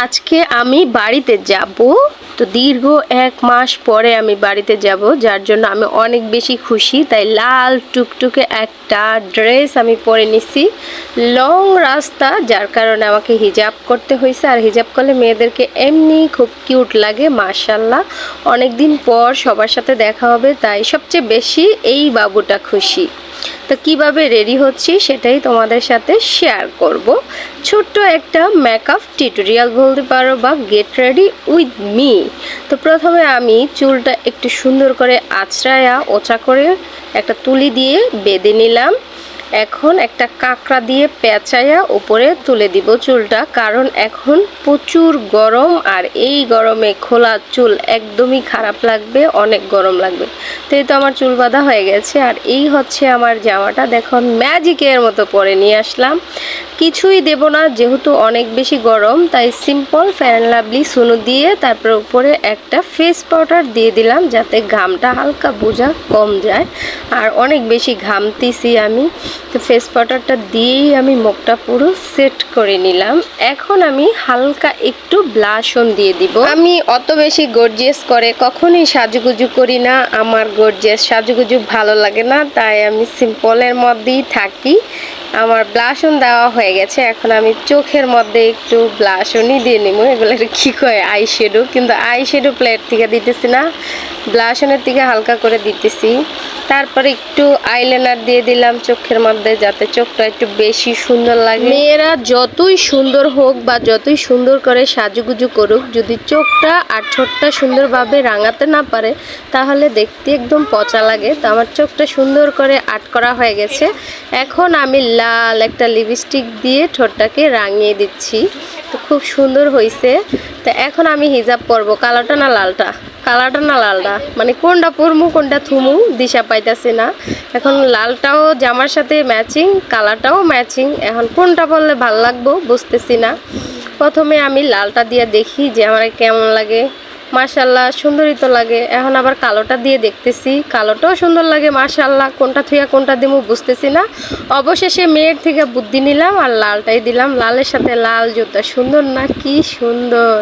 আজকে আমি বাড়িতে যাব। তো দীর্ঘ 1 মাস পরে আমি বাড়িতে যাব, যার জন্য আমি অনেক বেশি খুশি। তাই লাল টুকটুকে একটা ড্রেস আমি পরে নিছি। লং রাস্তা, যার কারণে আমাকে হিজাব করতে হয়েছে। আর হিজাব করলে মেয়েদেরকে এমনি খুব কিউট লাগে, মাশাল্লাহ। অনেক দিন পর সবার সাথে দেখা হবে, তাই সবচেয়ে বেশি এই বাবুটা খুশি। তো কিভাবে রেডি হচ্ছি সেটাই তোমাদের সাথে শেয়ার করব। ছোট্ট একটা মেকআপ টিউটোরিয়াল বলতে পারো, বা গেট রেডি উইথ মি। তো প্রথমে আমি চুলটা একটু সুন্দর করে আঁচড়ায়া ওচা করে একটা তুলি দিয়ে বেঁধে নিলাম। এখন একটা কাঁকড়া দিয়ে পেঁচায়া উপরে তুলে দিব চুলটা, কারণ এখন প্রচুর গরম। আর এই গরমে খোলা চুল একদমই খারাপ লাগবে, অনেক গরম লাগবে। তো এই তো আমার চুল বাঁধা হয়ে গেছে। আর এই হচ্ছে আমার জামাটা, দেখুন ম্যাজিকের মতো পরে নিয়ে আসলাম। কিছুই দেব না, যেহেতু অনেক বেশি গরম, তাই simple fair and lovely Suno দিয়ে তারপর উপরে একটা ফেস পাউডার দিয়ে দিলাম, যাতে ঘামটা হালকা বোঝা কম যায়। আর অনেক বেশি ঘামতেছি আমি, তো ফেস পাউডারটা দিয়েই আমি মুখটা পুরো সেট করে নিলাম। এখন আমি হালকা একটু ব্লাশন দিয়ে দিব। আমি অত বেশি গর্জিয়াস করে কখনোই সাজুগুজু করি না, আমার গর্জিয়াস সাজুগুজু ভালো লাগে না, তাই আমি সিম্পলের মধ্যেই থাকি। আমার ব্লাশন দেওয়া হয়ে গেছে, এখন আমি চোখের মধ্যে একটু ব্লাশনই দিয়ে নিব। এগুলো কি কয় আই শ্যাডো, কিন্তু আই শ্যাডো প্লেট থেকে দিতেছি না, ব্লাশনের থেকে হালকা করে দিতেছি। তারপরে একটু আইলাইনার দিয়ে দিলাম চোখের মধ্যে, যাতে চোখটা একটু বেশি সুন্দর লাগে। মেয়েরা যতই সুন্দর হোক বা যতই সুন্দর করে সাজুগুজু করুক, যদি চোখটা আর ঠোঁটটা সুন্দরভাবে রাঙাতে না পারে, তাহলে দেখতে একদম পচা লাগে। তো আমার চোখটা সুন্দর করে আর্ট করা হয়ে গেছে। এখন আমি লাল একটা লিপস্টিক দিয়ে ঠোঁটটাকে রাঙিয়ে দিচ্ছি। তো খুব সুন্দর হয়েছে। তো এখন আমি হিজাব পরবো, কালোটা না লালটা, কালারটা না লালটা, মানে কোনটা পরমু কোনটা থুমু দিশা পাইতাছি না। এখন লালটাও জামার সাথে ম্যাচিং, কালারটাও ম্যাচিং, এখন কোনটা পরলে ভালো লাগবো বুঝতেছি না। প্রথমে আমি লালটা দিয়ে দেখি যে আমার কেমন লাগে। মাশাল্লাহ সুন্দরই তো লাগে। এখন আবার কালোটা দিয়ে দেখতেছি, কালোটাও সুন্দর লাগে মাশাল্লাহ। কোনটা থুইয়া কোনটা দিমু বুঝতেছি না। অবশেষে মেয়ের থেকে বুদ্ধি নিলাম আর লালটাই দিলাম। লালের সাথে লাল জুতা সুন্দর না, কি সুন্দর।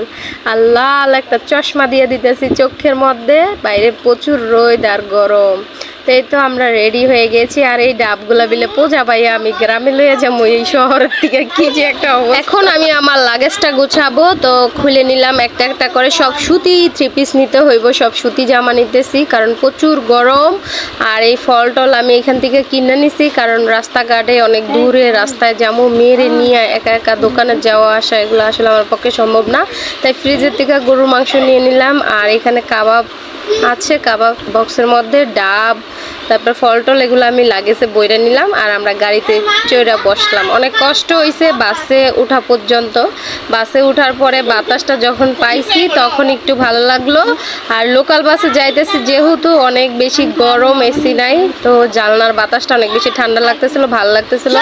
আর লাল একটা চশমা দিয়ে দিতেছি চোখের মধ্যে, বাইরে প্রচুর রোদ আর গরম। তো এই তো আমরা রেডি হয়ে গেছি। আর এই ডাবগুলা বিলে পোজা পাইয়া আমি গ্রামে লইয়া যাবো, এই শহরের থেকে কি যে একটা অবস্থা। এখন আমি আমার লাগেজটা গুছাবো, তো খুলে নিলাম একটা একটা করে। সব সুতি 3 পিস নিতে হইব, সব সুতি জামা নিতেছি, কারণ প্রচুর গরম। আর এই ফল টল আমি এখান থেকে কিনে নিছি, কারণ রাস্তাঘাটে অনেক দূরে রাস্তায় যাবো, মেয়েরে নিয়ে একা একা দোকানে যাওয়া আসা এগুলো আসলে আমার পক্ষে সম্ভব না। তাই ফ্রিজের থেকে গরুর মাংস নিয়ে নিলাম। আর এখানে কাবাব আছে, কাবাব বক্সের মধ্যে ডাব, তারপর ফল টল এগুলো আমি লাগেছে বইরে নিলাম। আর আমরা গাড়িতে চড়ে বসলাম। অনেক কষ্ট হয়েছে বাসে ওঠা পর্যন্ত। বাসে ওঠার পরে বাতাসটা যখন পাইছি তখন একটু ভালো লাগলো। আর লোকাল বাসে যাইতেছি যেহেতু অনেক বেশি গরম, এসি নাই, তো জানলার বাতাসটা অনেক বেশি ঠান্ডা লাগতেছিল, ভালো লাগতেছিল।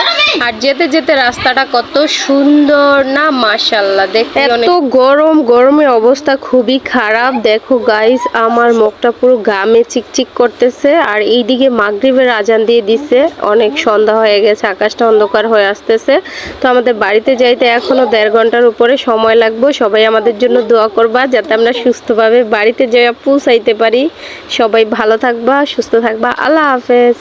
আর যেতে যেতে রাস্তাটা কত সুন্দর না, মাশাল্লাহ। দেখতে এত গরম, গরমের অবস্থা খুবই খারাপ। দেখো গাইস, আমার মুখটা পুরো ঘামে চিকচিক করতেছে। আর এইদিকে মাগরিবের আজান দিয়ে দিছে, অনেক সন্ধ্যা হয়ে গেছে, আকাশটা অন্ধকার হয়ে আসতেছে। তো আমাদের বাড়িতে যাইতে এখনো 1.5 ঘন্টার উপরে সময় লাগবে। সবাই আমাদের জন্য দোয়া করবা, যাতে আমরা সুস্থভাবে বাড়িতে যাইয়া পৌঁছাইতে পারি। সবাই ভালো থাকবা, সুস্থ থাকবা। আল্লাহ হাফেজ।